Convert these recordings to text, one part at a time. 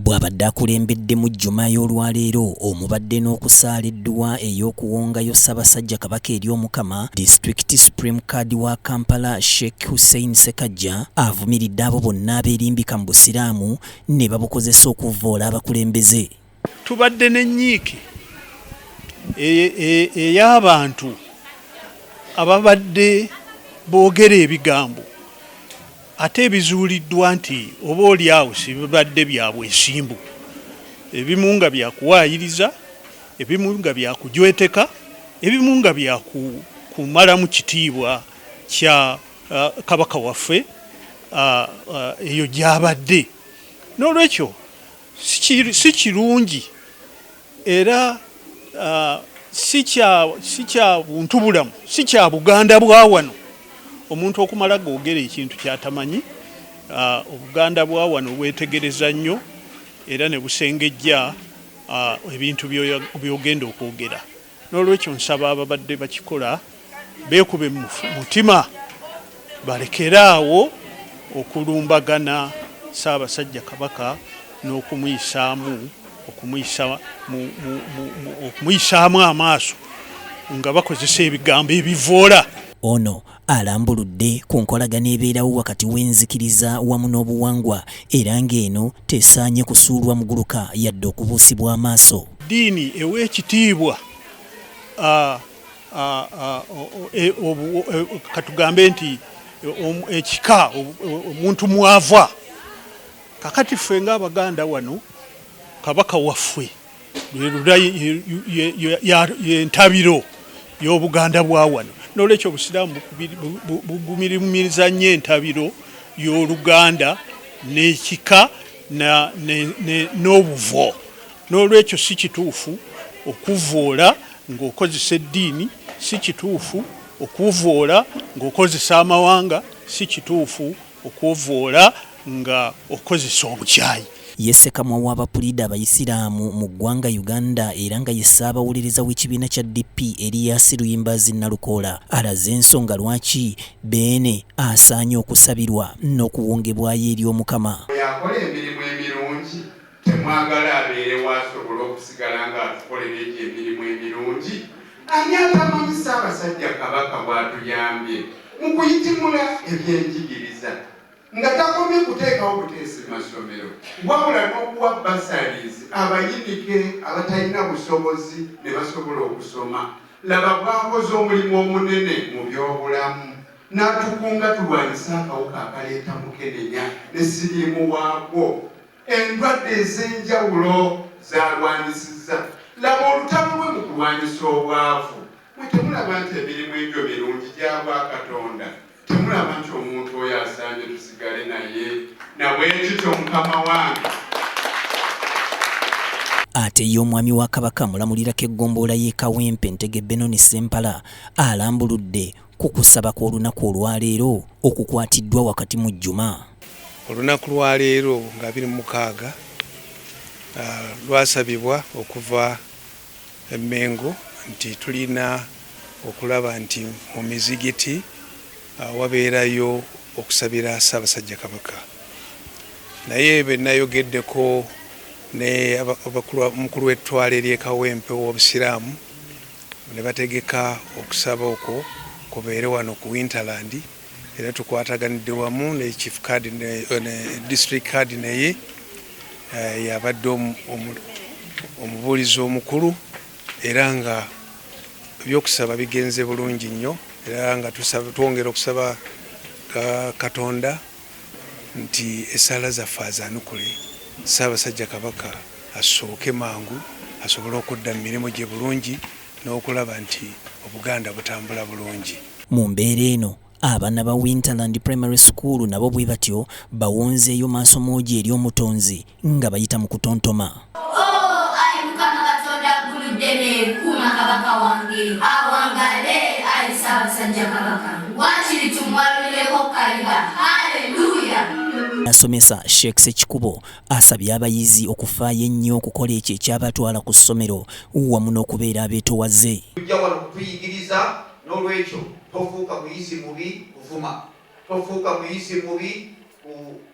bw'abadde akulembedde mu Jjuma y'olwaleero omubadde n'okusaaliddwa ey'okuwongayo Ssaabasajja Kabaka eri Omukama, District Supreme Card wa Kampala Sheikh Hussein Ssekajja avumiridde abo bonna abeerimbika mu busiraamu ne babukozesa okuvvoola abakulembeze. Tubadde n'ennyiike ey'abantu ababadde boogera ebigambo ate ebizuuliddwa nti oba oliawo si bibadde bya bwesimbu, ebimu nga byakuwaayiriza, ebimu nga byakujweteka, ebimu nga byakumalamu kitiibwa kya Kabaka waffe eyo gy'abadde. N'olwekyo si kirungi era si kya buntu bulamu, si kya Buganda bwa wano omuntu okumala googera ekintu kyatamanyi. Obuganda bwa wano bwetegereza nnyo era ne busengejja ebintu by'ogenda okwogera. N'olwekyo nsaba ababadde bakikola beekube mu mutima, balekeraawo okulumbagana Ssaabasajja Kabaka n'okumuyisaamu okumuyisaamu amaaso nga bakozesa ebigambo ebivoola. Ono alambuludde ku nkolagana ebeerawo wakati w'enzikiriza wamu n'obuwangwa era ng'eno tesaanye kusuulwa muguluka yadde okubuusibwa amaaso. Ddiini eweekitiibwa katugambe nti ekika omuntu mwava. Kakati ffe ng'Abaganda wano Kabaka waffe yentabiro y'Obuganda bwa wano. N'olwekyo obusiraamu bugumiriza nnyo entabiro y'Oluganda n'ekika n'obuvo. N'olwekyo si kituufu okuvvoola ng'okozesa eddiini, si kituufu okuvvoola ng'okozesa amawanga, si kituufu okuvvoola nga okozesa obukyayi. Ye Ssekamwa w'Abapuliida Abayisiraamu mu ggwanga Uganda era nga ye Ssaabawuliriza w'ekibiina kya DP Erias Luyimbazi Nalukoola alaze ensonga lwaki Beene asaanye okusabirwa n'okuwongebwayo eri Omukama. Yakola emirimu emirungi temwagala abeere waasobola okusigala ng'atukolera egyo emirimu emirungi. Ani atamanyi Ssaabasajja Kabaka bw'atuyambye mu kuyitimula ebyenjigiriza nga takomye kuteekawo buteesi mu masomero wabula n'okuwa basaries abayinike abatalina busobozi ne basobola okusoma. Laba bwakoze omulimu omunene mu by'obulamu n'atukunga tulwanyisa akawuka akaleeta mukenenya ne siriimu waagwo. Endwadde ez'enjawulo zalwanyisizza. Laba olutalo lwe mu kulwanyisa obwavu. Mwe temulaba nti emirimu egyo mirungi gya Bwakatonda? Temulaba nti omuntu oyo asaanye tusigale naye nabwekityo Mukama wange. Ate ye omwami wa Kabaka mulamulirako eggombolola y'e Kawempe Ntege Benoni Ssempala alambuludde ku kusaba kw'olunaku olwaleero okukwatiddwa wakati mu Jjuma. Olunaku lwaleero nga 26 lwasabibwa okuva e Mengo nti tulina okulaba nti mu mizigiti wabeerayo okusabira Ssaabasajja Kabaka. Naye be nayogeddeko ne omukulu w'ettwale ly'e Kawempe w'Obusiraamu ne bategeka okusaba okwo kubeere wano ku Winterland era tukwataganidde wamu ne Chief Card ne District Card naye yabadde omubuulizi omukulu era nga ebyokusaba bigenze bulungi nnyo era nga twongera okusaba Katonda nti essala zaffe azanukule Ssaabasajja Kabaka asooke mangu asobole okudda mu mirimu gye bulungi n'okulaba nti Obuganda butambula bulungi. Mu mbeera eno abaana ba Winterland Primary School nabo bwe batyo bawonzeeyo maaso moogi eri Omutonzi nga bayita mu kutontoma. Ayi Mukama Katonda agguludde n'ekuuma Kabaka wange awangale ayi Ssaabasajja Kabaka wakiri tumwaluleko kaliba. Haleluya. Asomesa Sheikh Ssekikubo asabye abayizi okufaayo ennyo okukola ekyo ekyabatwala ku ssomero wamu n'okubeera abeetowaze. Tujja wano kutuyigiriza n'olwekyo tofuuka muyizi mubi kuvuma, tofuuka muyizi mubi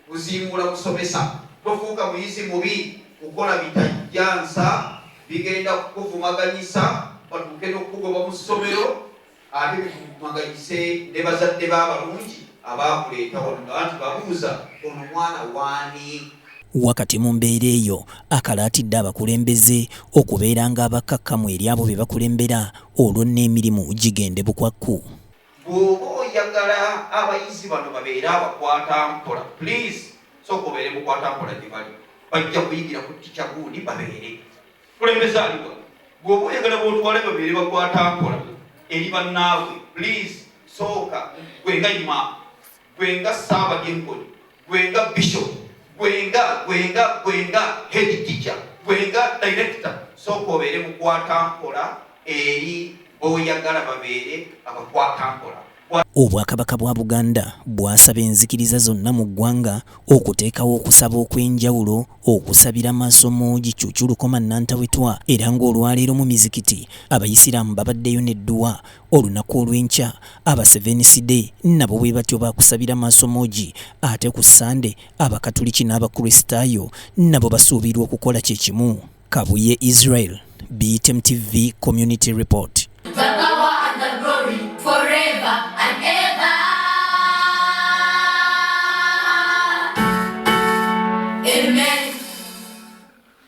kuzimbula kusomesa. tofuuka muyizi mubi kukola bitajjansa bigenda kukuvumaganyisa batuuke n'okugoba mu ssomero ate bikumaganyise ne bazadde b'abalungi abaakuleeta wano nti babuuza ono mwana waani. Wakati mu mbeera eyo akalaatidde abakulembeze okubeera nga abakakkamu eri abo be bakulembera olwo n'emirimu gigende bukwakku. Bw'oba oyagala abayizi bano babeere abakwata mpola, please sooka obeere mukwata mpola gye bali, bajja kuyigira ku tica gundi babeere kulembeza aliwa. Bw'oba oyagala bootwale babeere bakwata mpola eri bannaabwe, please sooka gwenga imaamu, gwenga ssaabadyenkoni, gwenga bishop, gwenga head teacher, gwenga director, sooka obeere mukwata mpola eri boyagala babeere abakwata mpola. Obwakabaka bwa Buganda bwasaba enzikiriza zonna mu ggwanga okuteekawo okusaba okw'enjawulo okusabira maaso Cuucu Lukoma Nantawetwa, era ng'olwaleero mu mizikiti abayisiraamu babaddeyo n'edduwa. Olunaku olw'enkya aba Seventh Day nabo bwe batyo bakusabira maaso ate ku Sande abakatuliki n'abakristaayo nabo basuubirwa okukola kye kimu. Kabuye Israel, BTM TV Community Report.